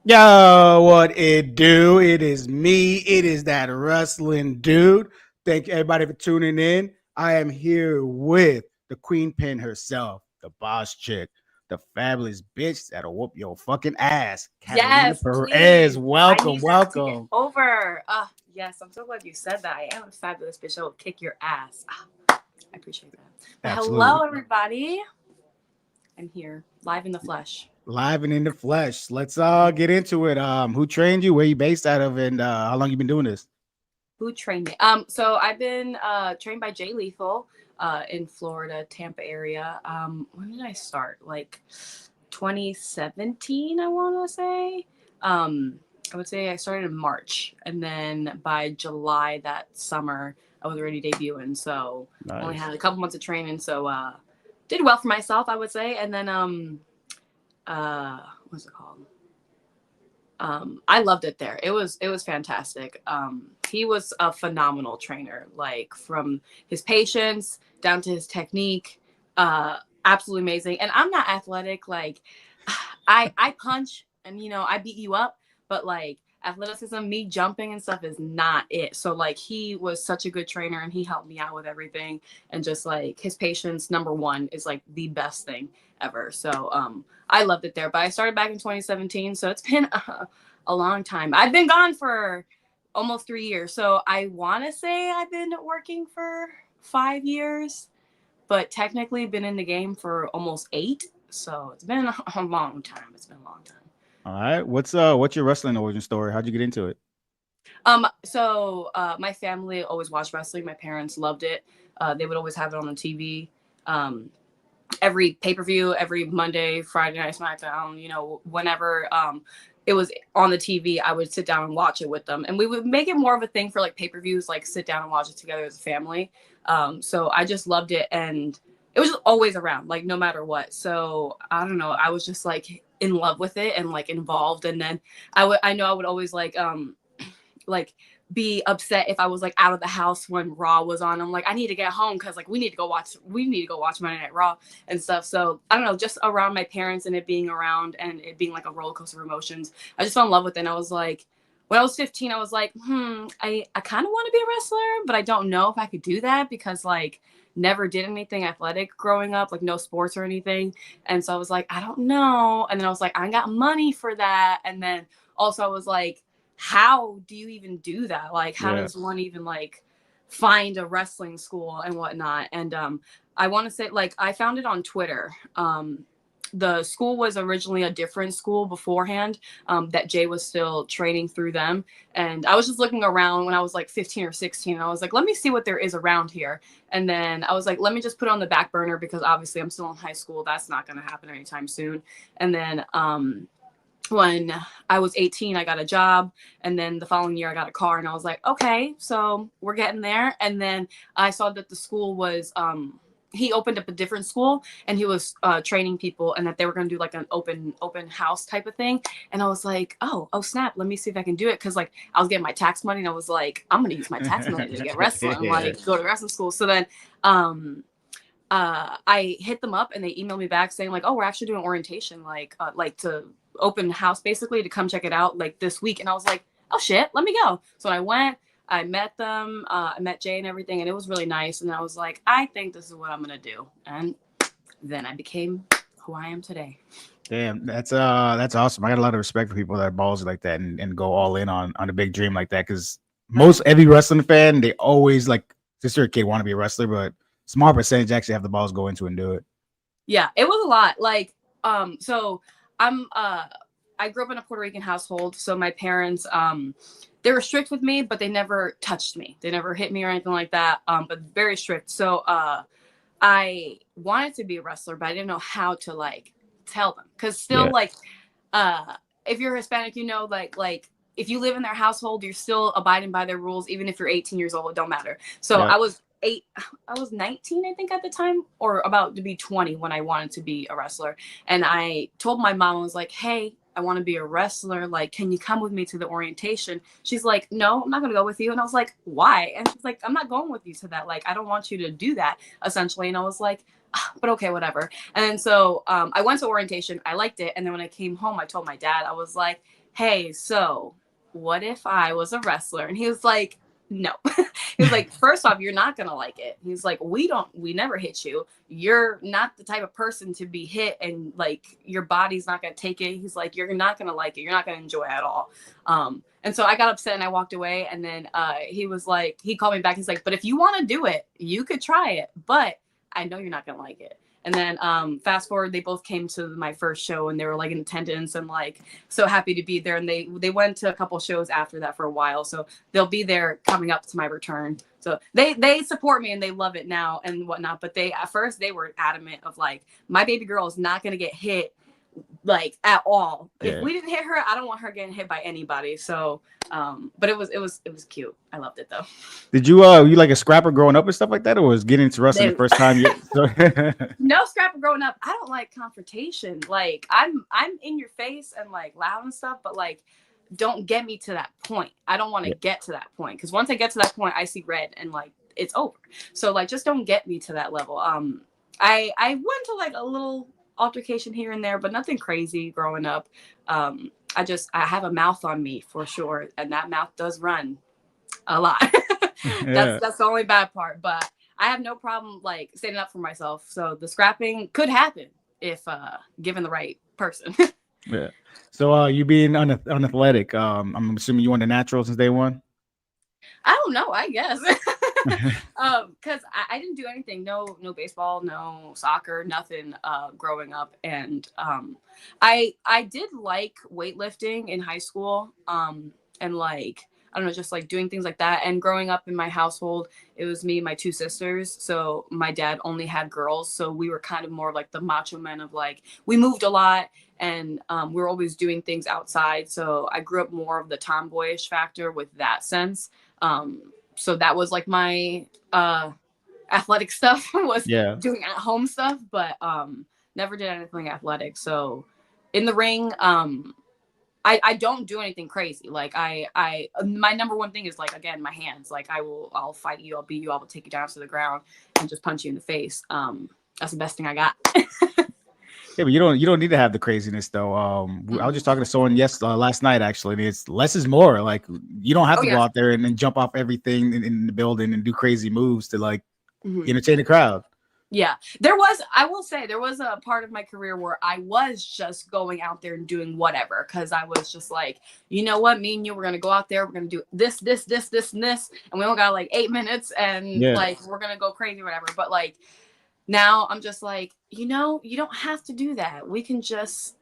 Yo, what it do? It is me. It is that wrestling dude. Thank everybody for tuning in. I am here with the queen pin herself, the boss chick, the fabulous bitch that'll whoop your fucking ass, Katalina Yes, Perez. please. I Welcome, need that to get welcome. over. Yes, I'm so glad you said that. I am a fabulous bitch. I will kick your ass. I appreciate that. But Absolutely. hello, everybody. I'm here, live in the flesh. Live and in the flesh. Let's get into it. Who trained you? Where you based out of, and how long you been doing this? Who trained me? So I've been trained by Jay Lethal in Florida, Tampa area. When did I start? Like 2017, I want to say. I would say I started in March, and then by July that summer, I was already debuting. So only Nice. had a couple months of training, so did well for myself, I would say. And then what's it called? I loved it there. It was fantastic. He was a phenomenal trainer, like from his patience down to his technique. Absolutely amazing. And I'm not athletic. Like I punch and I beat you up, but like athleticism, me jumping and stuff is not it. So like he was such a good trainer and he helped me out with everything. And just like his patience, number one, is like the best thing ever. So I loved it there. But I started back in 2017, so it's been a long time. I've been gone for almost 3 years. So I want to say I've been working for 5 years, but technically been in the game for almost 8. So it's been a long time. It's been a long time. All right. What's your wrestling origin story? How'd you get into it? My family always watched wrestling. My parents loved it. They would always have it on the TV. Every pay-per-view, every Monday, Friday night SmackDown, whenever it was on the TV, I would sit down and watch it with them. And we would make it more of a thing for like pay-per-views, like sit down and watch it together as a family. So I just loved it, and it was just always around, like no matter what. So I don't know, I was just like in love with it and like involved. And then I know I would always like be upset if I was like out of the house when Raw was on. I'm like, I need to get home because like we need to go watch Monday Night Raw and stuff. So I don't know, just around my parents and it being around and it being like a roller coaster of emotions, I just fell in love with it. And I was like, when I was 15, I was like, I kind of want to be a wrestler, but I don't know if I could do that because like never did anything athletic growing up, like no sports or anything. And so I was like, I don't know. And then I was like, I ain't got money for that. And then also I was like, how do you even do that? Like, how Yeah. does one even like find a wrestling school and whatnot? And I want to say like I found it on Twitter. The school was originally a different school beforehand, that Jay was still training through them. And I was just looking around when I was like 15 or 16. And I was like, let me see what there is around here. And then I was like, let me just put it on the back burner because obviously I'm still in high school. That's not going to happen anytime soon. And then when I was 18, I got a job. And then the following year, I got a car. And I was like, okay, so we're getting there. And then I saw that the school was, he opened up a different school and he was training people and that they were going to do like an open house type of thing. And I was like, oh snap, let me see if I can do it. Cause like I was getting my tax money and I was like, I'm going to use my tax money to get wrestling, Yeah. like go to wrestling school. So then, I hit them up and they emailed me back saying like, oh, we're actually doing orientation, like to open house basically to come check it out like this week. And I was like, oh shit, let me go. So I went, I met them, I met Jay and everything, and it was really nice. And I was like, I think this is what I'm gonna do. And then I became who I am today. Damn, that's awesome. I got a lot of respect for people that are ballsy like that and go all in on a big dream like that. Because most every wrestling fan, they always like since they're a kid want to be a wrestler, but small percentage actually have the balls go into and do it. Yeah, it was a lot. Like, so I'm I grew up in a Puerto Rican household, so my parents they were strict with me, but they never touched me. They never hit me or anything like that. But very strict. So I wanted to be a wrestler, but I didn't know how to like tell them. Cause still Yeah. like if you're Hispanic, like if you live in their household, you're still abiding by their rules, even if you're 18 years old, it don't matter. So Yeah. I was 19, I think, at the time, or about to be 20 when I wanted to be a wrestler. And I told my mom, I was like, hey, I want to be a wrestler. Like, can you come with me to the orientation? She's like, no, I'm not going to go with you. And I was like, why? And she's like, I'm not going with you to that. Like, I don't want you to do that, essentially. And I was like, but okay, whatever. And then so I went to orientation. I liked it. And then when I came home, I told my dad, I was like, hey, so what if I was a wrestler? And he was like, no. He was like, first off, you're not gonna like it. He's like, we never hit you. You're not the type of person to be hit and like your body's not gonna take it. He's like, you're not gonna like it. You're not gonna enjoy it at all. And so I got upset and I walked away. And then he was like, he called me back. He's like, but if you want to do it, you could try it. But I know you're not gonna like it. And then fast forward, they both came to my first show and they were like in attendance and like so happy to be there. And they went to a couple shows after that for a while. So they'll be there coming up to my return. So they support me and they love it now and whatnot. But they at first they were adamant of like, my baby girl is not gonna get hit like at all. Yeah. If we didn't hit her, I don't want her getting hit by anybody. So but it was cute. I loved it though. Did you you like a scrapper growing up and stuff like that, or was getting into wrestling the first time you No scrapper growing up. I don't like confrontation. Like I'm in your face and like loud and stuff, but like don't get me to that point. I don't want to get to that point because once I get to that point I see red and like it's over. So like just don't get me to that level. I went to like a little altercation here and there, but nothing crazy growing up. I have a mouth on me for sure, and that mouth does run a lot. That's the only bad part, but I have no problem like standing up for myself. So the scrapping could happen if given the right person. Yeah. So you being unathletic, I'm assuming you won the natural since day one. I don't know. I guess because I didn't do anything. No baseball, no soccer, nothing. Growing up, and I did like weightlifting in high school. And like I don't know, just like doing things like that. And growing up in my household, it was me and my two sisters. So my dad only had girls, so we were kind of more like the macho men of like we moved a lot. And we were always doing things outside. So I grew up more of the tomboyish factor with that sense. So that was like my athletic stuff was doing at home stuff, but never did anything athletic. So in the ring, I don't do anything crazy. Like my number one thing is like, again, my hands. Like I'll fight you, I'll beat you, I'll take you down to the ground and just punch you in the face. That's the best thing I got. Yeah, but you don't need to have the craziness though. I was just talking to someone last night actually, and it's less is more. Like you don't have to go out there and jump off everything in the building and do crazy moves to like entertain the crowd. Yeah, I will say there was a part of my career where I was just going out there and doing whatever because I was just like, you know what, me and you, we're gonna go out there, we're gonna do this, and this, and we only got like 8 minutes, and like we're gonna go crazy, or whatever. But like. Now I'm just like, you don't have to do that. We can just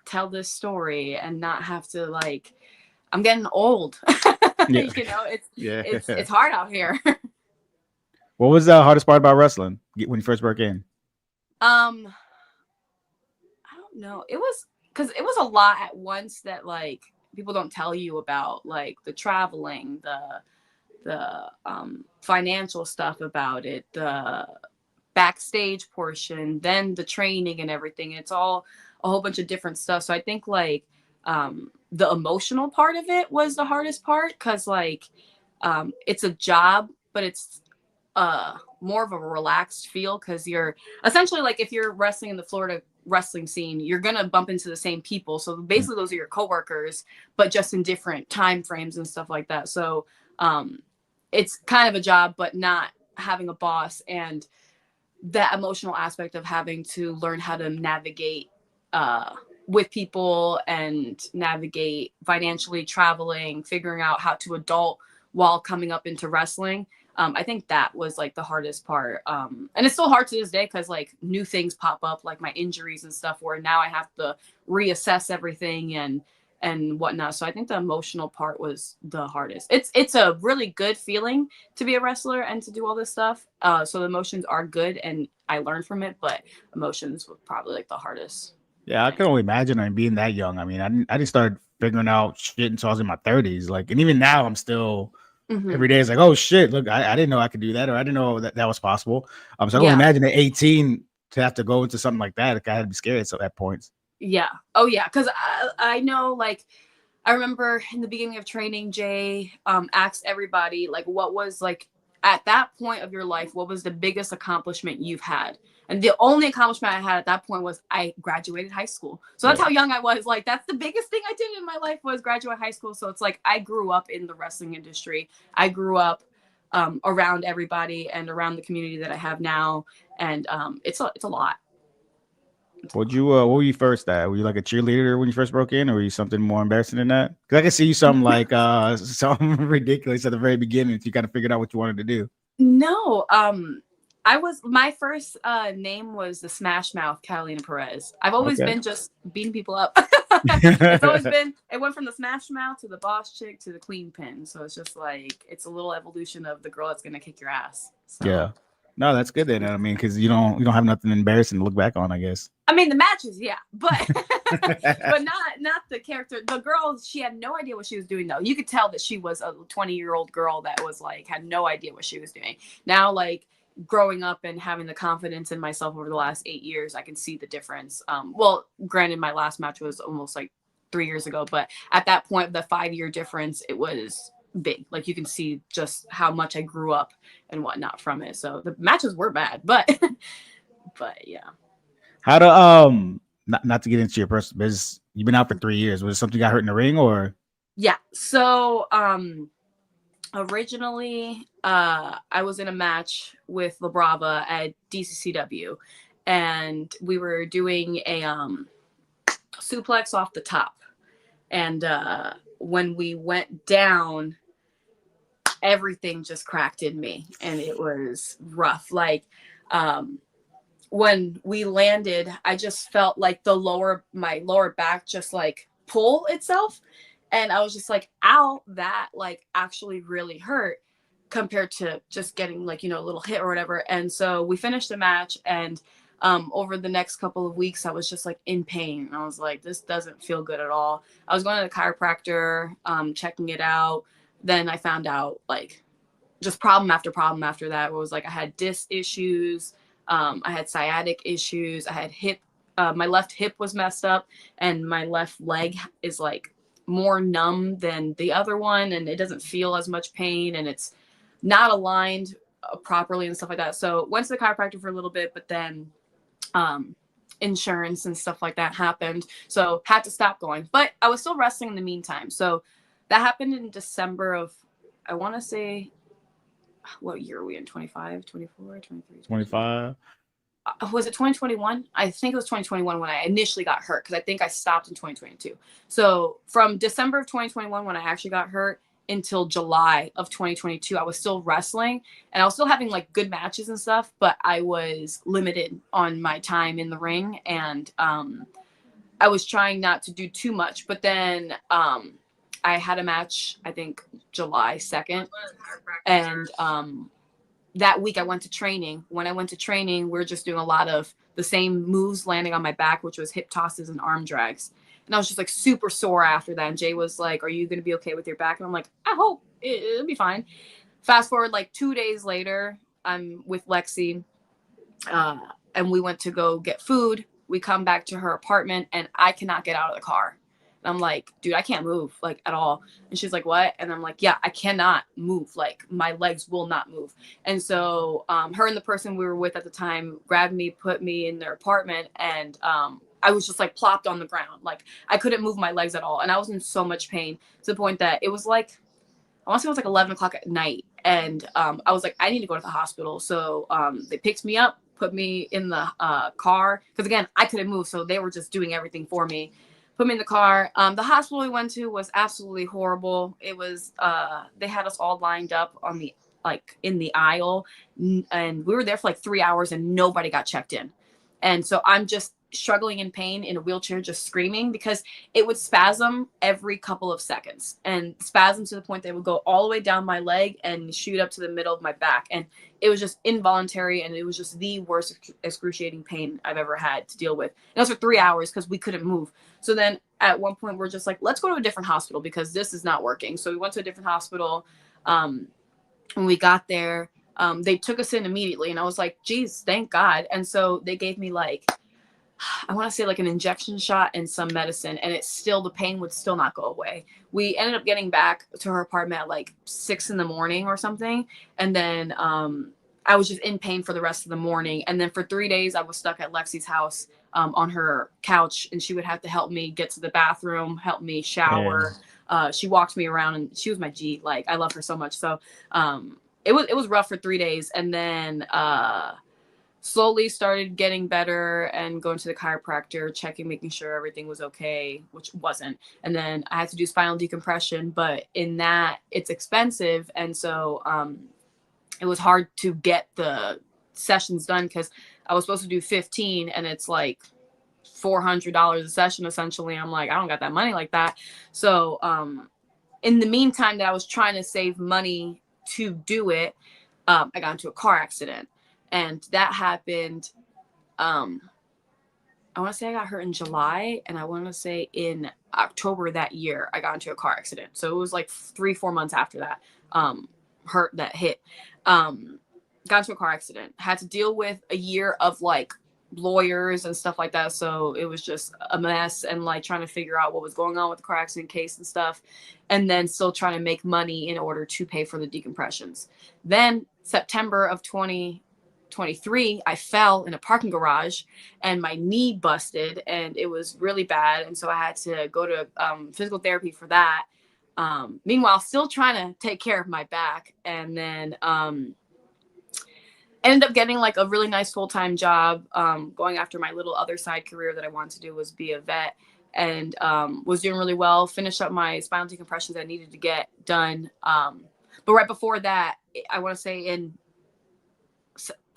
tell this story and not have to like, I'm getting old. It's hard out here. What was the hardest part about wrestling when you first broke in? I don't know. It was because it was a lot at once that like people don't tell you about, like the traveling, the financial stuff about it, the backstage portion, then the training and everything. It's all a whole bunch of different stuff. So I think like the emotional part of it was the hardest part because like it's a job, but it's more of a relaxed feel because you're essentially like if you're wrestling in the Florida wrestling scene, you're gonna bump into the same people. So basically those are your coworkers, but just in different time frames and stuff like that. So it's kind of a job, but not having a boss, and that emotional aspect of having to learn how to navigate with people and navigate financially, traveling, figuring out how to adult while coming up into wrestling. I think that was like the hardest part. And it's still hard to this day because like new things pop up, like my injuries and stuff, where now I have to reassess everything and whatnot. So I think the emotional part was the hardest. It's a really good feeling to be a wrestler and to do all this stuff. So the emotions are good and I learned from it, but emotions were probably like the hardest. Yeah, I can only imagine being that young. I mean, I didn't start figuring out shit until I was in my 30s. Like, and even now I'm still every day is like, oh shit, look, I didn't know I could do that, or I didn't know that was possible. So I can only imagine at 18 to have to go into something like that. Like, I had to be scared at points. Yeah. Oh yeah. Because I know, like, I remember in the beginning of training, Jay asked everybody like what was like at that point of your life, what was the biggest accomplishment you've had? And the only accomplishment I had at that point was I graduated high school. So that's how young I was. Like, that's the biggest thing I did in my life was graduate high school. So it's like I grew up in the wrestling industry. I grew up around everybody and around the community that I have now. And it's a lot. What were you first at? Were you like a cheerleader when you first broke in, or were you something more embarrassing than that? Because I can see you something like something ridiculous at the very beginning. You kind of figured out what you wanted to do. No, my first name was the Smash Mouth Katalina Perez. I've always been just beating people up. It's always been, it went from the Smash Mouth to the Boss Chick to the QUEENPIN. So it's just like, it's a little evolution of the girl that's going to kick your ass. So. Yeah. No, that's good then. I mean, because you don't have nothing embarrassing to look back on, I guess. I mean, the matches, yeah, but but not the character. The girl, she had no idea what she was doing though. You could tell that she was a 20-year-old girl that was like had no idea what she was doing. Now, like growing up and having the confidence in myself over the last 8 years, I can see the difference. Well, granted, my last match was almost like 3 years ago, but at that point, the 5-year difference, it was big. Like you can see just how much I grew up and whatnot from it. So the matches were bad, but yeah. How to not to get into your personal business, you've been out for 3 years. Was it something you got hurt in the ring or? Yeah. So originally I was in a match with La Brava at DCCW, and we were doing a suplex off the top. And when we went down, everything just cracked in me, and it was rough. Like when we landed, I just felt like my lower back just like pull itself. And I was just like, ow, that like actually really hurt compared to just getting like, a little hit or whatever. And so we finished the match, and over the next couple of weeks, I was just like in pain. I was like, this doesn't feel good at all. I was going to the chiropractor, checking it out. Then I found out like just problem after problem after that. It was like I had disc issues. I had sciatic issues. I had my left hip was messed up, and my left leg is like more numb than the other one, and it doesn't feel as much pain, and it's not aligned properly and stuff like that. So went to the chiropractor for a little bit, but then insurance and stuff like that happened. So had to stop going, but I was still wrestling in the meantime. So that happened in December of, I want to say, what year are we in? 25, 24, 23, 25. Was it 2021? I think it was 2021 when I initially got hurt, because I think I stopped in 2022. So from December of 2021 when I actually got hurt until July of 2022, I was still wrestling, and I was still having like good matches and stuff, but I was limited on my time in the ring, and I was trying not to do too much. But then I had a match, I think July 2nd, and that week I went to training. When I went to training, we we're just doing a lot of the same moves landing on my back, which was hip tosses and arm drags. And I was just like super sore after that. And Jay was like, are you going to be okay with your back? And I'm like, I hope it'll be fine. Fast forward like 2 days later, I'm with Lexi, and we went to go get food. We come back to her apartment, and I cannot get out of the car. And I'm like, dude, I can't move like at all. And she's like, what? And I'm like, yeah, I cannot move. Like my legs will not move. And so her and the person we were with at the time grabbed me, put me in their apartment, and I was just like plopped on the ground. Like I couldn't move my legs at all. And I was in so much pain to the point that it was like, I want to say it was like 11 o'clock at night. And I was like, I need to go to the hospital. So they picked me up, put me in the car. Because again, I couldn't move. So they were just doing everything for me. Put me in the car. The hospital we went to was absolutely horrible. It was, they had us all lined up on the, like in the aisle. And we were there for like 3 hours and nobody got checked in. And so I'm just struggling in pain in a wheelchair, just screaming, because it would spasm every couple of seconds, and spasm to the point that it would go all the way down my leg and shoot up to the middle of my back. And it was just involuntary, and it was just the worst excruciating pain I've ever had to deal with. And it was for 3 hours because we couldn't move. So then at one point we're just like, let's go to a different hospital because this is not working. So we went to a different hospital. When we got there, they took us in immediately, and I was like, geez, thank God. And so they gave me like I want to say like an injection shot and some medicine, and the pain would still not go away. We ended up getting back to her apartment at like 6 a.m. or something. And then I was just in pain for the rest of the morning. And then for 3 days, I was stuck at Lexi's house on her couch, and she would have to help me get to the bathroom, help me shower. She walked me around, and she was my G. Like, I love her so much. So it was rough for 3 days. And then slowly started getting better and going to the chiropractor, checking, making sure everything was okay, which wasn't. And then I had to do spinal decompression, but in that it's expensive. And so it was hard to get the sessions done because I was supposed to do 15 and it's like $400 a session essentially. I'm like, I don't got that money like that. So in the meantime that I was trying to save money to do it, I got into a car accident. And that happened, I want to say I got hurt in July, and I want to say in October that year, I got into a car accident. So it was like 3-4 months after that, hit. Got into a car accident, had to deal with a year of like lawyers and stuff like that. So it was just a mess, and like trying to figure out what was going on with the car accident case and stuff. And then still trying to make money in order to pay for the decompressions. Then September of 2023, I fell in a parking garage and my knee busted, and it was really bad. And so I had to go to physical therapy for that. Meanwhile, still trying to take care of my back. And then ended up getting like a really nice full-time job, going after my little other side career that I wanted to do was be a vet, and was doing really well. Finished up my spinal decompressions that I needed to get done. But right before that, I want to say in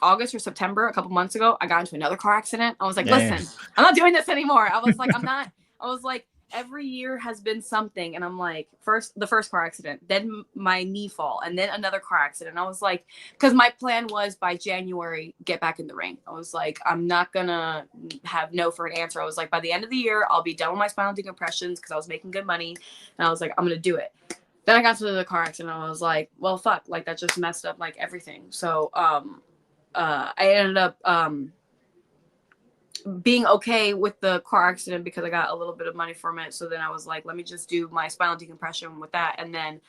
August or September, a couple months ago, I got into another car accident. I was like, listen, I'm not doing this anymore. I was like, every year has been something. And I'm like, the first car accident, then my knee fall, and then another car accident. I was like, because my plan was by January, get back in the ring. I was like, I'm not going to have no for an answer. I was like, by the end of the year, I'll be done with my spinal decompressions because I was making good money. And I was like, I'm going to do it. Then I got to the car accident. And I was like, well, fuck, like that just messed up like everything. So, I ended up being okay with the car accident because I got a little bit of money from it. So then I was like, let me just do my spinal decompression with that, and then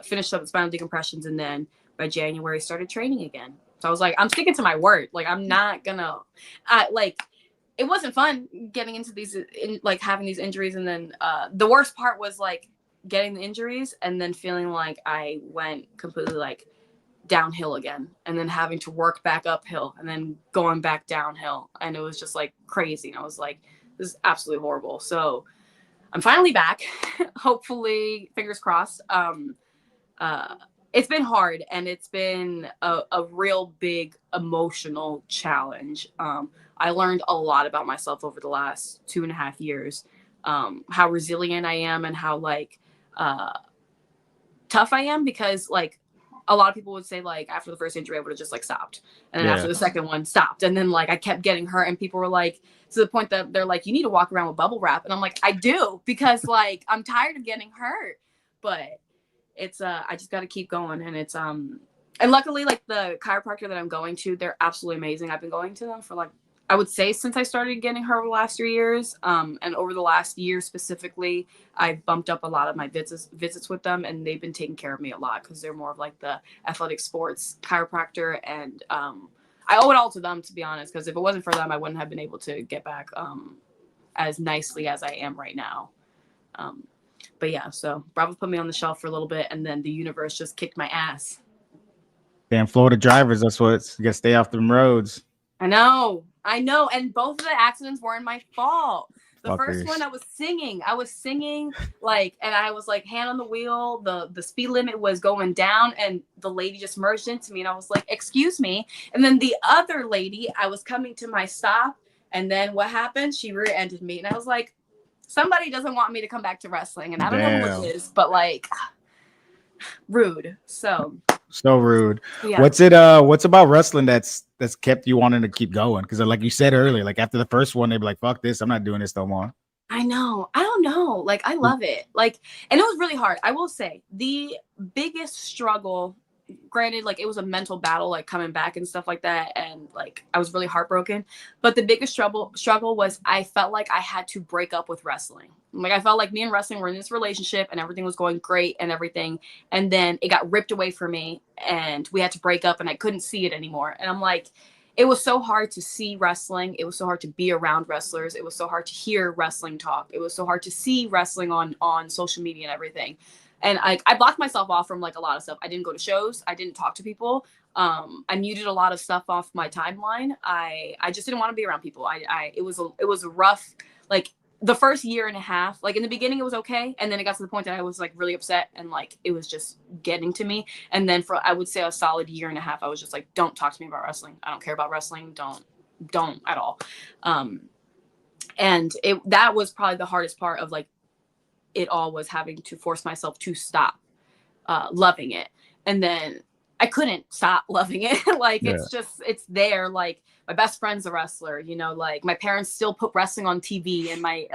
finished up the spinal decompressions, and then by January started training again. So I was like, I'm sticking to my word. Like, I'm not gonna it wasn't fun getting into these having these injuries, and then the worst part was like getting the injuries and then feeling like I went completely like downhill again, and then having to work back uphill and then going back downhill, and it was just like crazy. And I was like, this is absolutely horrible. So I'm finally back. Hopefully, fingers crossed. It's been hard, and it's been a real big emotional challenge. I learned a lot about myself over the last 2.5 years, how resilient I am and how like tough I am, because like a lot of people would say like after the first injury I would have just like stopped, and then after the second one stopped, and then like I kept getting hurt, and people were like, to the point that they're like, you need to walk around with bubble wrap, and I'm like, I do, because like I'm tired of getting hurt. But it's I just got to keep going. And it's and luckily like the chiropractor that I'm going to, they're absolutely amazing. I've been going to them for like, I would say since I started getting hurt over the last 3 years. And over the last year specifically, I bumped up a lot of my visits with them, and they've been taking care of me a lot because they're more of like the athletic sports chiropractor. And I owe it all to them, to be honest, because if it wasn't for them, I wouldn't have been able to get back as nicely as I am right now. But yeah, so Bravo put me on the shelf for a little bit, and then the universe just kicked my ass. Damn Florida drivers, that's what, you gotta stay off them roads. I know. And both of the accidents weren't my fault. The Fuckers. First one, I was singing like, and I was like hand on the wheel. The speed limit was going down, and the lady just merged into me, and I was like, excuse me. And then the other lady, I was coming to my stop, and then what happened? She rear-ended me, and I was like, somebody doesn't want me to come back to wrestling, and I don't know who it is, but like, rude. So rude. Yeah. What's about wrestling that's kept you wanting to keep going? Because like you said earlier, like after the first one, they'd be like, fuck this, I'm not doing this no more. I know. I don't know. Like, I love it. Like, and it was really hard. I will say the biggest struggle granted, like it was a mental battle, like coming back and stuff like that, and like I was really heartbroken. But the biggest struggle was I felt like I had to break up with wrestling. Like I felt like me and wrestling were in this relationship and everything was going great and everything, and then it got ripped away from me and we had to break up and I couldn't see it anymore. And I'm like, it was so hard to see wrestling. It was so hard to be around wrestlers. It was so hard to hear wrestling talk. It was so hard to see wrestling on social media and everything. And I blocked myself off from like a lot of stuff. I didn't go to shows. I didn't talk to people. I muted a lot of stuff off my timeline. I just didn't want to be around people. It was a rough, like the first year and a half. Like in the beginning it was okay, and then it got to the point that I was like really upset and like it was just getting to me. And then for I would say a solid year and a half, I was just like, don't talk to me about wrestling. I don't care about wrestling. Don't at all. And that was probably the hardest part of like it all, was having to force myself to stop loving it. And then I couldn't stop loving it. Like it's there. Like my best friend's a wrestler, you know, like my parents still put wrestling on TV, and my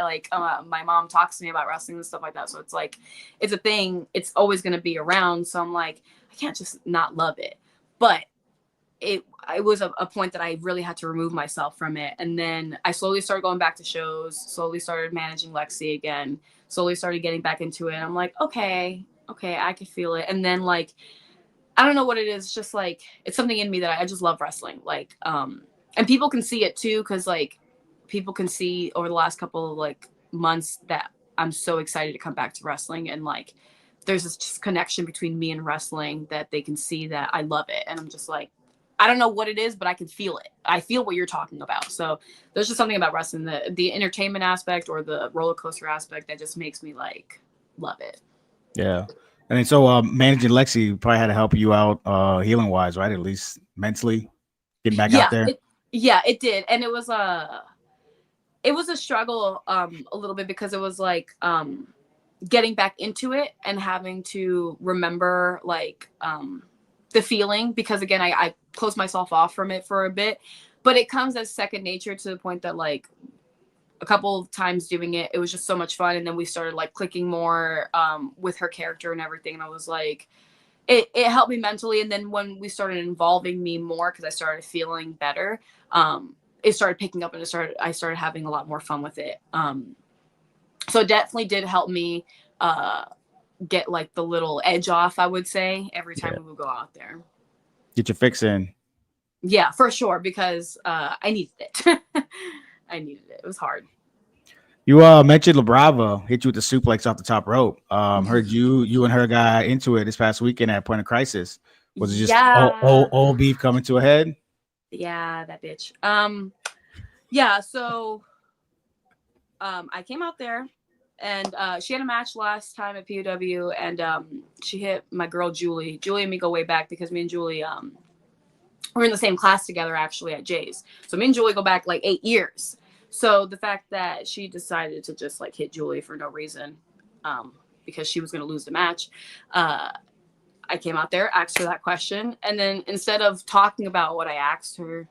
mom talks to me about wrestling and stuff like that. So it's like, it's a thing. It's always going to be around. So I'm like, I can't just not love it. But it was a point that I really had to remove myself from it. And then I slowly started going back to shows, slowly started managing Lexi again, slowly started getting back into it. And I'm like, okay, I can feel it. And then like, I don't know what it is, just like, it's something in me that I just love wrestling. Like, and people can see it too. Cause like people can see over the last couple of like months that I'm so excited to come back to wrestling. And like, there's this just connection between me and wrestling that they can see that I love it. And I'm just like, I don't know what it is, but I can feel it. I feel what you're talking about. So there's just something about wrestling, the entertainment aspect or the roller coaster aspect that just makes me like love it. Yeah. And then so managing Lexi probably had to help you out healing wise, right? At least mentally getting back out there. It did. And it was a struggle a little bit, because it was like getting back into it and having to remember like the feeling, because again, I closed myself off from it for a bit, but it comes as second nature, to the point that like a couple of times doing it, it was just so much fun. And then we started like clicking more with her character and everything. And I was like, it helped me mentally. And then when we started involving me more, because I started feeling better, it started picking up, and I started having a lot more fun with it. So it definitely did help me get like the little edge off, I would say, every time we would go out there. Get your fix in. Yeah, for sure, because I needed it. I needed it. It was hard. You mentioned La Brava hit you with the suplex off the top rope. Heard you and her got into it this past weekend at Point of Crisis. Was it just old beef coming to a head? Yeah, that bitch. Yeah, so I came out there, and she had a match last time at POW, and she hit my girl Julie. Julie and me go way back, because me and Julie we're in the same class together actually at Jay's. So me and Julie go back like 8 years. So the fact that she decided to just like hit Julie for no reason, because she was going to lose the match, I came out there, asked her that question, and then instead of talking about what I asked her,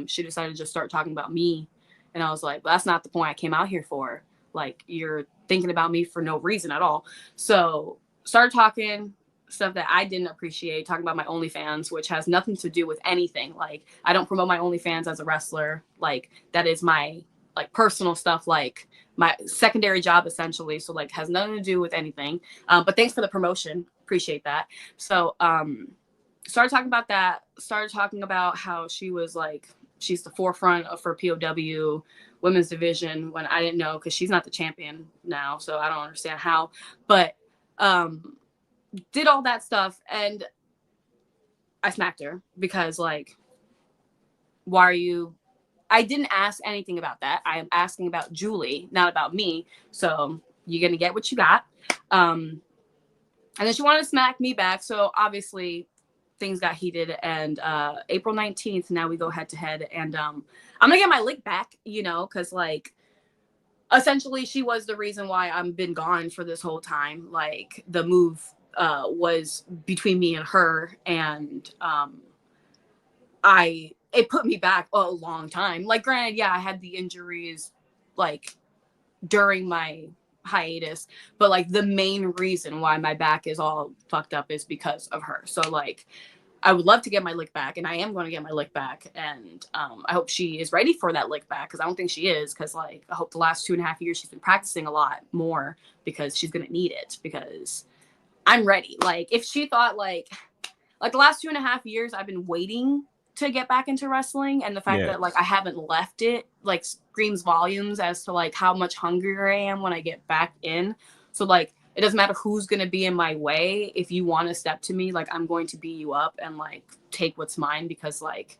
she decided to just start talking about me. And I was like, well, that's not the point I came out here for. Like, you're thinking about me for no reason at all. So started talking stuff that I didn't appreciate, talking about my OnlyFans, which has nothing to do with anything. Like, I don't promote my OnlyFans as a wrestler. Like, that is my like personal stuff, like my secondary job essentially. So like has nothing to do with anything. But thanks for the promotion. Appreciate that. So started talking about that, started talking about how she was like, she's the forefront of her POW women's division, when I didn't know, because she's not the champion now. So I don't understand how, but did all that stuff, and I smacked her because like, why are you, I didn't ask anything about that. I am asking about Julie, not about me. So you're going to get what you got. And then she wanted to smack me back. So obviously things got heated, and April 19th, now we go head to head, and I'm going to get my lick back, you know, because like, essentially she was the reason why I've been gone for this whole time. Like the move was between me and her, and it put me back a long time. Like, granted, yeah, I had the injuries like during my hiatus, but like the main reason why my back is all fucked up is because of her. So like, I would love to get my lick back, and I am going to get my lick back. And I hope she is ready for that lick back, because I don't think she is. Because like I hope the last 2.5 years she's been practicing a lot more, because she's going to need it. Because I'm ready. Like if she thought like the last 2.5 years I've been waiting to get back into wrestling, and the fact that like I haven't left it like screams volumes as to like how much hungrier I am when I get back in. So like it doesn't matter who's going to be in my way. If you want to step to me, like I'm going to beat you up and like take what's mine, because like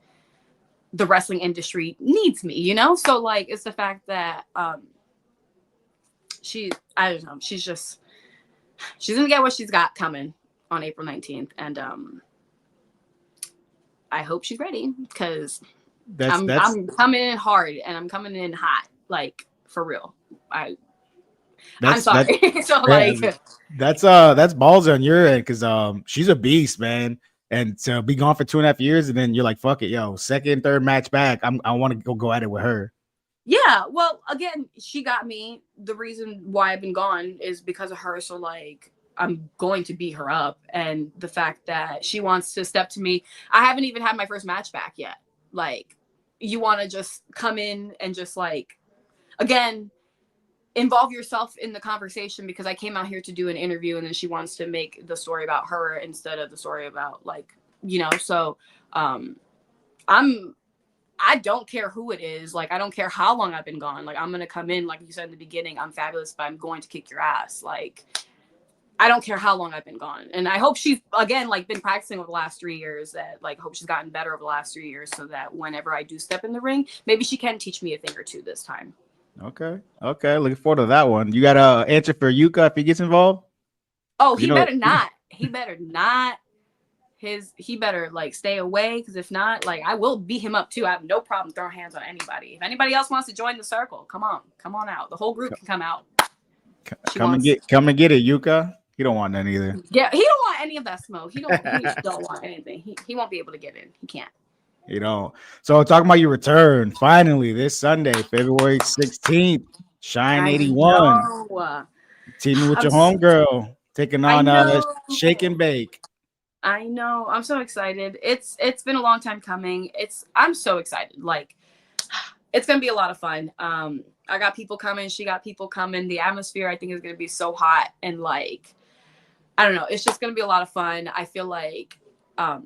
the wrestling industry needs me, you know? So like it's the fact that I don't know, she's going to get what she's got coming on April 19th. And I hope she's ready, because I'm coming in hard and I'm coming in hot, like for real. I'm sorry. So like that's balls on your end, because she's a beast, man. And to be gone for 2.5 years, and then you're like, fuck it, yo, second, third match back, I want to go at it with her. Yeah, well, again, she got me. The reason why I've been gone is because of her. So like I'm going to beat her up, and the fact that she wants to step to me. I haven't even had my first match back yet. Like you want to just come in and just like, again, involve yourself in the conversation, because I came out here to do an interview, and then she wants to make the story about her instead of the story about like, you know, so I don't care who it is. Like, I don't care how long I've been gone. Like, I'm going to come in, like you said in the beginning, I'm fabulous, but I'm going to kick your ass. Like, I don't care how long I've been gone. And I hope she's, again, like been practicing over the last 3 years, that like, hope she's gotten better over the last 3 years, so that whenever I do step in the ring, maybe she can teach me a thing or two this time. Okay. Looking forward to that one. You got to answer for Yuka if he gets involved? Oh, he better not. He better not. He better like stay away, because if not, like I will beat him up too. I have no problem throwing hands on anybody. If anybody else wants to join the circle, come on out. The whole group can come out. Come and get it, Yuka. He don't want that either. Yeah, he don't want any of that smoke. He don't want anything. He won't be able to get in. He can't. You know. So talking about your return, finally this Sunday, February 16th, Shine 81. Teaming with your homegirl, taking on Shake and Bake. I know. I'm so excited. It's been a long time coming. I'm so excited. Like it's gonna be a lot of fun. I got people coming. She got people coming. The atmosphere, I think, is gonna be so hot, and like I don't know. It's just gonna be a lot of fun. I feel like I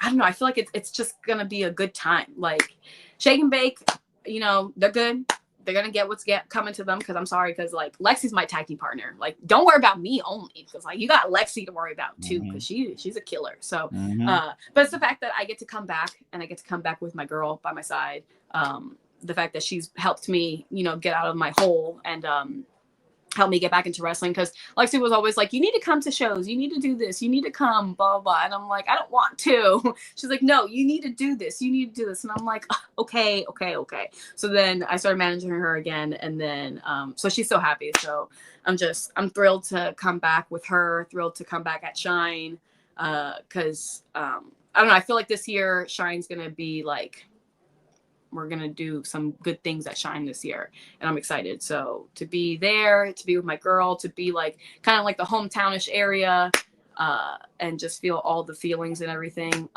don't know. I feel like it's just gonna be a good time. Like Shake and Bake, you know, they're good. They're gonna get what's coming to them, because I'm sorry, because like Lexi's my tag team partner. Like, don't worry about me only, because like you got Lexi to worry about too, because she's a killer. So, but it's the fact that I get to come back, and I get to come back with my girl by my side. The fact that she's helped me, you know, get out of my hole, and help me get back into wrestling, because Lexi was always like, you need to come to shows, you need to do this, you need to come, blah, blah, blah. And I'm like, I don't want to. She's like, no, you need to do this, you need to do this. And I'm like, okay. So then I started managing her again, and then so she's so happy. So I'm thrilled to come back with her, thrilled to come back at Shine, because I don't know, I feel like this year Shine's gonna be like, we're going to do some good things at Shine this year, and I'm excited. So to be there, to be with my girl, to be like kind of like the hometownish area, and just feel all the feelings and everything,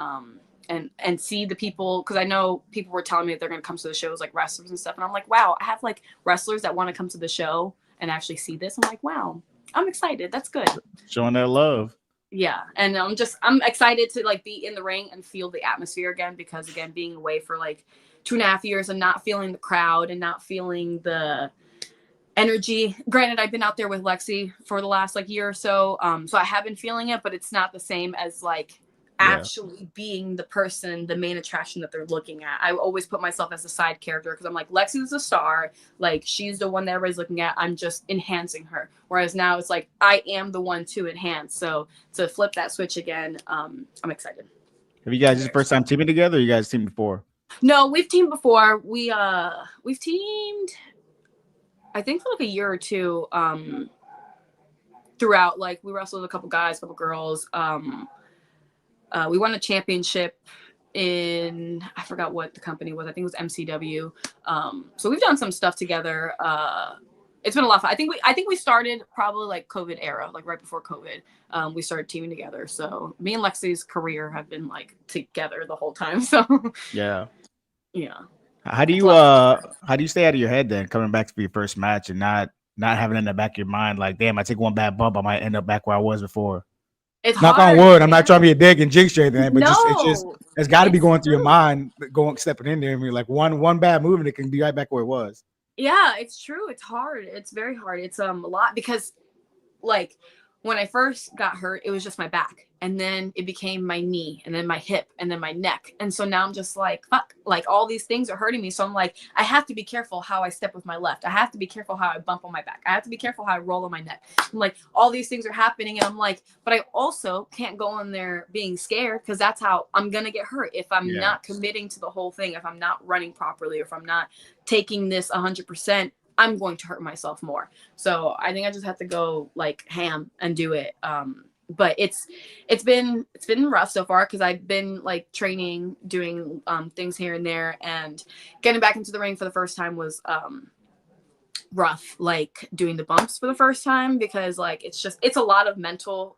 and see the people, because I know people were telling me that they're going to come to the shows, like wrestlers and stuff, and I'm like, wow, I have like wrestlers that want to come to the show and actually see this. I'm like, wow, I'm excited. That's good. Showing that love. Yeah, and I'm excited to like be in the ring and feel the atmosphere again, because again, being away for like 2.5 years and not feeling the crowd and not feeling the energy. Granted, I've been out there with Lexi for the last like year or so, so I have been feeling it, but it's not the same as like actually being the person, the main attraction that they're looking at. I always put myself as a side character, because I'm like, Lexi's a star, like she's the one that everybody's looking at, I'm just enhancing her. Whereas now it's like I am the one to enhance. So to flip that switch again, I'm excited. Have you guys just first time teaming together, or you guys teamed before? No, we've teamed before. We've teamed, I think, for like a year or two, throughout. Like we wrestled a couple guys, a couple girls. We won a championship in, I forgot what the company was. I think it was MCW. So we've done some stuff together. it's been a lot of fun. I think we started probably like COVID era, like right before COVID. We started teaming together. So me and Lexi's career have been like together the whole time. So Yeah. yeah, How do it's a you lot of fun. how do you stay out of your head then coming back for your first match and not having it in the back of your mind like, damn, I take one bad bump, I might end up back where I was before. It's Knock on hard, wood. I'm not man. trying to be a dick and jinx you or anything, but just No, it's got to be it's going through your true. mind, going stepping in there and be like one bad move and it can be right back where it was. Yeah, it's true. It's hard. It's very hard. It's a lot because like when I first got hurt, it was just my back. And then it became my knee and then my hip and then my neck. And so now I'm just like, fuck, like all these things are hurting me. So I'm like, I have to be careful how I step with my left. I have to be careful how I bump on my back. I have to be careful how I roll on my neck. I'm like, all these things are happening. And I'm like, but I also can't go in there being scared because that's how I'm going to get hurt. If I'm Yeah. not committing to the whole thing, if I'm not running properly, if I'm not taking this 100%, I'm going to hurt myself more. So I think I just have to go like ham and do it. But it's been rough so far because I've been like training, doing things here and there, and getting back into the ring for the first time was rough. Like doing the bumps for the first time because like it's a lot of mental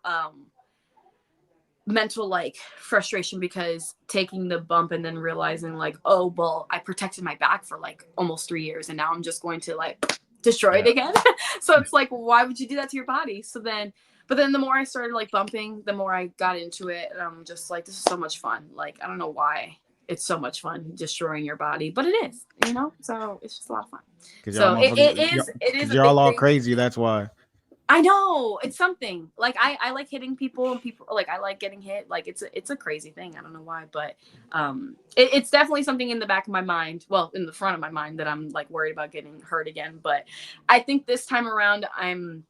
like frustration because taking the bump and then realizing like, oh well, I protected my back for like almost 3 years and now I'm just going to like destroy it Yeah. again. So it's like, why would you do that to your body? But then the more I started like bumping, the more I got into it, and I'm just like, this is so much fun. Like I don't know why it's so much fun destroying your body, but it is, you know. So it's just a lot of fun. Because y'all So motherfuckers, it is because a y'all big all thing. crazy. That's why. I know it's something like I like hitting people and people like I like getting hit. Like it's a crazy thing. I don't know why, but it's definitely something in the back of my mind. Well, in the front of my mind that I'm like worried about getting hurt again. But I think this time around I'm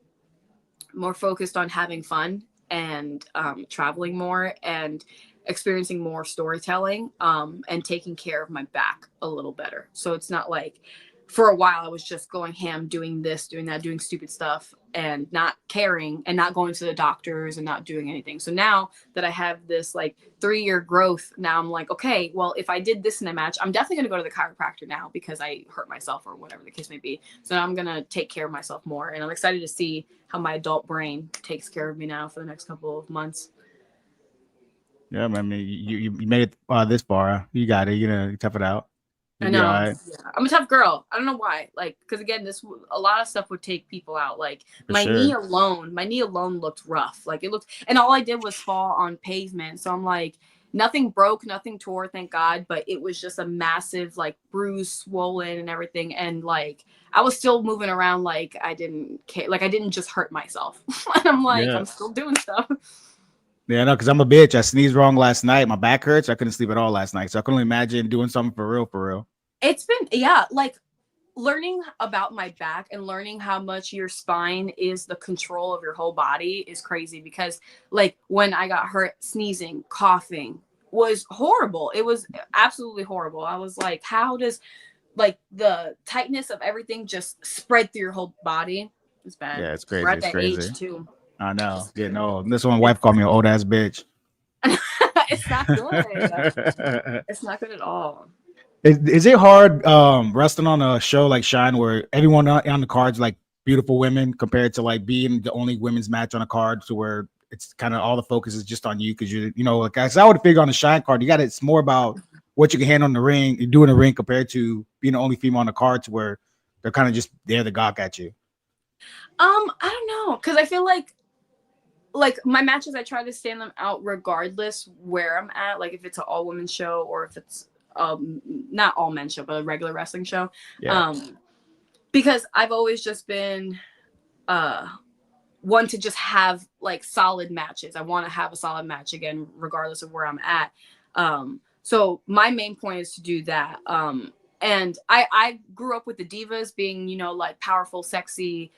more focused on having fun and traveling more and experiencing more storytelling and taking care of my back a little better. So it's not like for a while I was just going ham, doing this, doing that, doing stupid stuff and not caring and not going to the doctors and not doing anything. So now that I have this like 3-year growth, now I'm like, okay, well, if I did this in a match, I'm definitely going to go to the chiropractor now because I hurt myself or whatever the case may be. So now I'm going to take care of myself more. And I'm excited to see how my adult brain takes care of me now for the next couple of months. Yeah, man, I mean, you made it this far. You got it. You know, tough it out. I You'll be all know. right Yeah. I'm a tough girl. I don't know why. Like, because again, a lot of stuff would take people out. Like for sure. my knee alone looked rough. Like it looked, and all I did was fall on pavement. So I'm like, nothing broke, nothing tore, thank God. But it was just a massive like bruise, swollen, and everything. And like I was still moving around like I didn't care. Like I didn't just hurt myself. And I'm like, Yeah. I'm still doing stuff. Yeah, no, because I'm a bitch. I sneezed wrong last night. My back hurts. I couldn't sleep at all last night. So I can only imagine doing something for real, for real. It's been yeah, like learning about my back and learning how much your spine is the control of your whole body is crazy because like when I got hurt, sneezing, coughing was horrible. It was absolutely horrible. I was like, how does like the tightness of everything just spread through your whole body? It's bad. Yeah, it's We're crazy. at It's that crazy. age too. I know. It's, Getting old. This one wife it's, called me an old ass bitch. it's not good. It's not good at all. Is it hard wrestling on a show like Shine where everyone on the card's like beautiful women compared to like being the only women's match on a card to where it's kind of all the focus is just on you because you know like I would figure on the Shine card you got it's more about what you can handle in the ring you do in the ring compared to being the only female on the card to where they're kind of just there to gawk at you. I don't know, because I feel like my matches, I try to stand them out regardless where I'm at. Like if it's an all women show or if it's not all men show, but a regular wrestling show. Yeah. Um, because I've always just been uh one to just have like solid matches. I want to have a solid match again, regardless of where I'm at. So my main point is to do that. And I grew up with the divas being, you know, like powerful, sexy,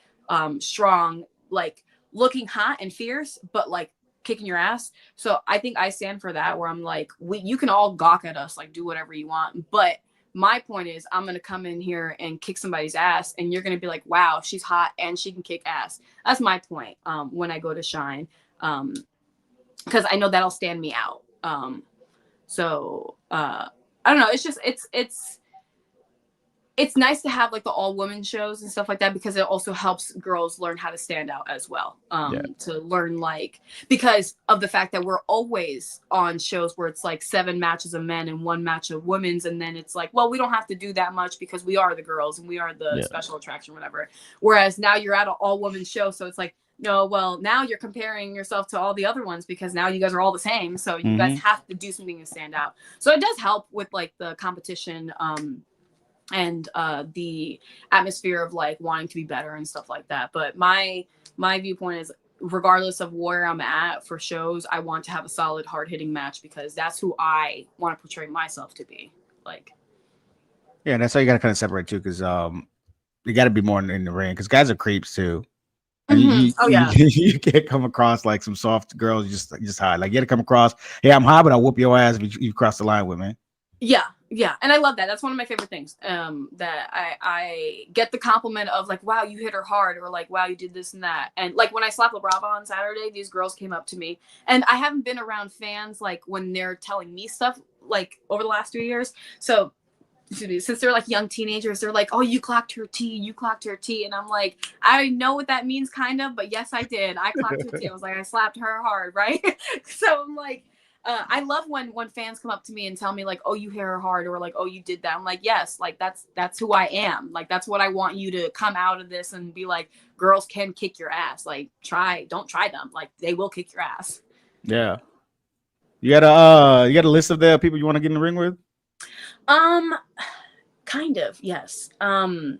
strong, like looking hot and fierce, but like kicking your ass. So I think I stand for that where I'm like, you can all gawk at us, like do whatever you want. But my point is I'm going to come in here and kick somebody's ass and you're going to be like, wow, she's hot and she can kick ass. That's my point. When I go to Shine, because I know that'll stand me out. So I don't know. It's just, it's it's nice to have like the all women shows and stuff like that, because it also helps girls learn how to stand out as well. To learn, like, because of the fact that we're always on shows where it's like 7 matches of men and 1 match of women's, and then it's like, well, we don't have to do that much because we are the girls and we are the special attraction, whatever. Whereas now you're at an all women show, so it's like, no, well, now you're comparing yourself to all the other ones because now you guys are all the same, so you guys have to do something to stand out. So it does help with like the competition, and the atmosphere of like wanting to be better and stuff like that. But my viewpoint is, regardless of where I'm at for shows, I want to have a solid, hard-hitting match, because that's who I want to portray myself to be. Like, yeah, that's how you got to kind of separate too, because you got to be more in the ring, because guys are creeps too. And you can't come across like some soft girls just high. Like, you got to come across, hey, I'm high, but I'll whoop your ass if you cross the line with me. Yeah, and I love that. That's one of my favorite things. That I get the compliment of like, wow, you hit her hard, or like, wow, you did this and that. And like when I slapped La Brava on Saturday, these girls came up to me, and I haven't been around fans like when they're telling me stuff like over the last 3 years. So since they're like young teenagers, they're like, oh, you clocked her T, and I'm like, I know what that means, kind of, but yes, I did. I clocked her T. I was like, I slapped her hard, right? So I'm like, I love when fans come up to me and tell me like, oh, you hit her hard, or like, oh, you did that. I'm like, yes, like that's who I am. Like, that's what I want you to come out of this and be like, girls can kick your ass. Like, don't try them. Like, they will kick your ass. Yeah. You got a list of the people you want to get in the ring with? Kind of, yes. Because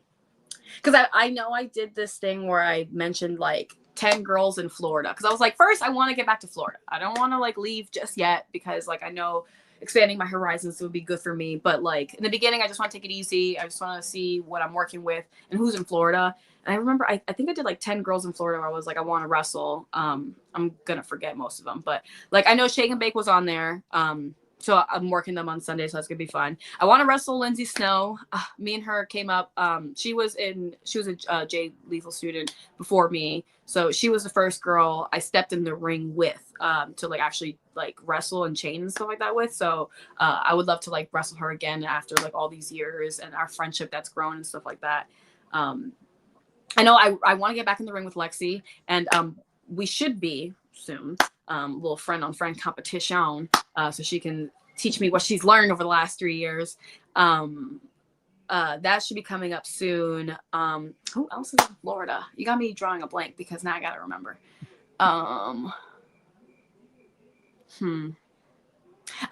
I know I did this thing where I mentioned like 10 girls in Florida, because I was like, first I want to get back to Florida. I don't want to like leave just yet, because like I know expanding my horizons would be good for me, but like in the beginning I just want to take it easy. I just want to see what I'm working with and who's in Florida. And I remember I think I did like 10 girls in Florida where I was like, I want to wrestle. I'm gonna forget most of them, but like I know Shake and Bake was on there. So I'm working them on Sunday, so that's gonna be fun. I want to wrestle Lindsay Snow. Me and her came up. She was a Jay Lethal student before me, so she was the first girl I stepped in the ring with, to like actually like wrestle and chain and stuff like that with. So I would love to like wrestle her again after like all these years and our friendship that's grown and stuff like that. I know I want to get back in the ring with Lexi, and we should be soon. Little friend on friend competition, so she can teach me what she's learned over the last 3 years. That should be coming up soon. Who else is in Florida? You got me drawing a blank because now I gotta remember. I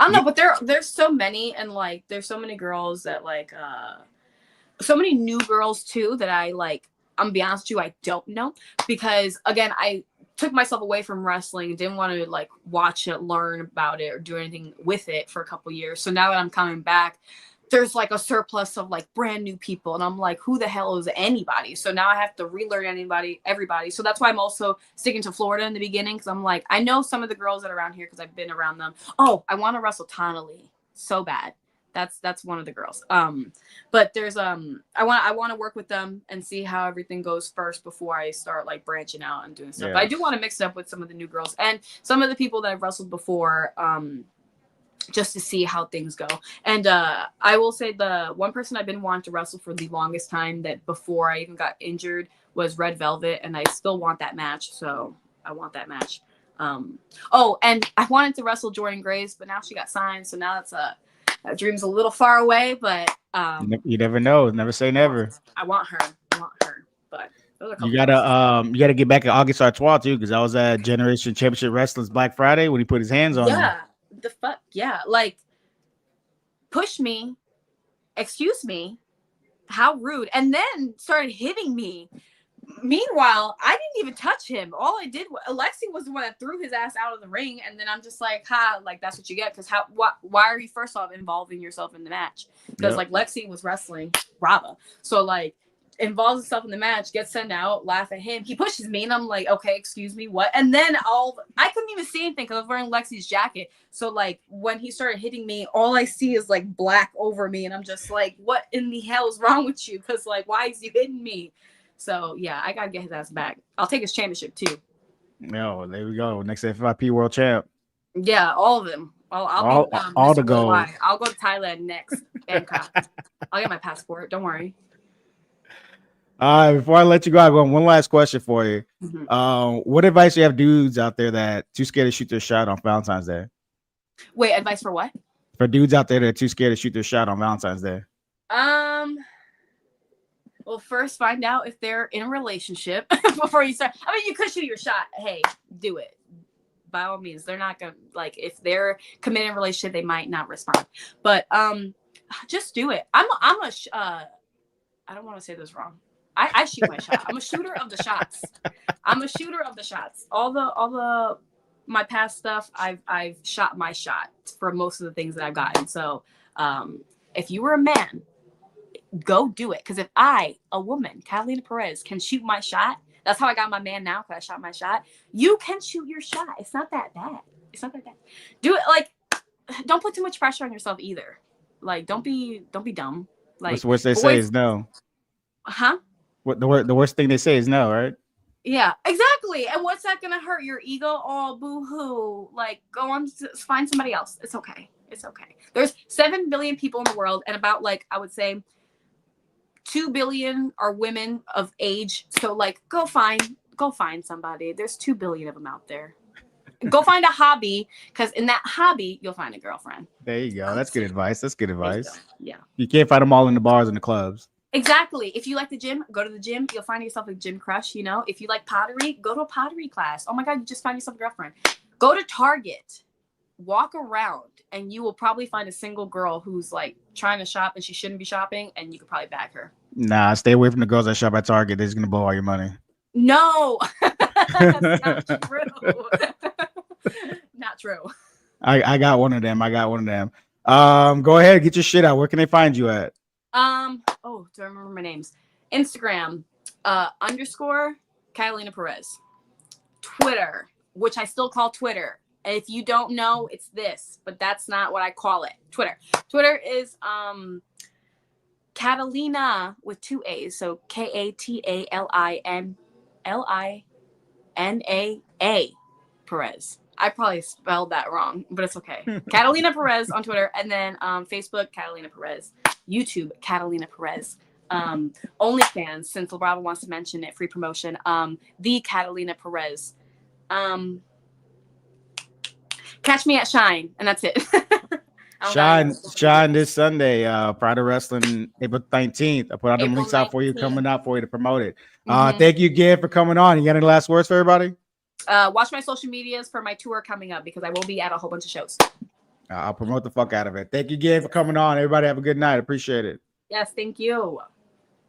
don't know, but there's so many, and like there's so many girls that like so many new girls too that I like. I'm gonna be honest with you, I don't know, because again, I took myself away from wrestling, didn't want to like watch it, learn about it, or do anything with it for a couple years. So now that I'm coming back, there's like a surplus of like brand new people, and I'm like, who the hell is anybody? So now I have to relearn everybody. So that's why I'm also sticking to Florida in the beginning, because I'm like, I know some of the girls that are around here because I've been around them. Oh, I want to wrestle Tana Lee so bad. That's one of the girls. But there's I want to work with them and see how everything goes first before I start like branching out and doing stuff. Yeah. But I do want to mix it up with some of the new girls and some of the people that I've wrestled before, just to see how things go. And I will say the one person I've been wanting to wrestle for the longest time, that before I even got injured, was Red Velvet, and I still want that match. So I want that match. Oh, and I wanted to wrestle Jordan Grace, but now she got signed, so now that dream's a little far away, but you never know. Never say never. I want her, but you gotta get back at August Artois too, because I was at Generation Championship Wrestling's Black Friday when he put his hands on him. The fuck, yeah, like push me, excuse me, how rude, and then started hitting me. Meanwhile, I didn't even touch him. All I did was Alexi was the one that threw his ass out of the ring, and then I'm just like, like that's what you get. Because why are you first off involving yourself in the match? Because like Lexi was wrestling Brava, so like involves himself in the match, gets sent out, laugh at him. He pushes me, and I'm like, okay, excuse me, what? And then I couldn't even see anything because I was wearing Lexi's jacket. So like when he started hitting me, all I see is like black over me, and I'm just like, what in the hell is wrong with you? Because like, why is he hitting me? So yeah, I gotta get his ass back. I'll take his championship too. No, there we go. Next FIP world champ. Yeah, all of them. All the gold. I'll go to Thailand next. Bangkok. I'll get my passport. Don't worry. All right, before I let you go, I got one last question for you. Mm-hmm. What advice do you have dudes out there that too scared to shoot their shot on Valentine's Day? Wait, advice for what? For dudes out there that are too scared to shoot their shot on Valentine's Day. Well, first find out if they're in a relationship before you start. I mean, you could shoot your shot. Hey, do it. By all means. They're not gonna, like, if they're committed in a relationship, they might not respond. But just do it. I don't want to say this wrong. I shoot my shot. I'm a shooter of the shots. I'm a shooter of the shots. All the my past stuff, I've shot my shot for most of the things that I've gotten. So if you were a man, go do it. Because if I, a woman, Katalina Perez, can shoot my shot, that's how I got my man now, because I shot my shot. You can shoot your shot. It's not that bad. It's not that bad. Do it. Like, don't put too much pressure on yourself either. Like, don't be dumb. Like, what's the worst they say is no. Huh? What the worst thing they say is no, right? Yeah, exactly. And what's that gonna hurt your ego? Oh, boo-hoo. Like, go on, find somebody else. It's okay. It's okay. There's 7 billion people in the world, and about, like, I would say 2 billion are women of age. So, like, go find somebody. There's 2 billion of them out there. Go find a hobby, because in that hobby, you'll find a girlfriend. There you go. That's good advice. That's good advice. Yeah. You can't find them all in the bars and the clubs. Exactly. If you like the gym, go to the gym. You'll find yourself a gym crush, you know. If you like pottery, go to a pottery class. Oh my God, you just found yourself a girlfriend. Go to Target. Walk around, and you will probably find a single girl who's, like, trying to shop and she shouldn't be shopping, and you could probably bag her. Nah, stay away from the girls that shop at Target. They're just gonna blow all your money. No. That's not true. Not true. I got one of them. Go ahead, get your shit out. Where can they find you at? Oh, do I remember my names? Instagram, _, Katalina Perez. Twitter, which I still call Twitter. If you don't know, it's this, but that's not what I call it. Twitter is Katalina with 2 A's, so KATALINA Perez. I probably spelled that wrong, but it's okay. Katalina Perez on Twitter, and then Facebook, Katalina Perez. YouTube, Katalina Perez. OnlyFans, since LeBron wants to mention it, free promotion. The Katalina Perez. Catch me at Shine, and that's it. Shine this Sunday, Pride of Wrestling, April 19th. I put out them links out for you, coming out for you to promote it. Thank you again for coming on. You got any last words for everybody? Watch my social medias for my tour coming up, because I will be at a whole bunch of shows. I'll promote the fuck out of it. Thank you again for coming on. Everybody have a good night. Appreciate it. Yes, thank you.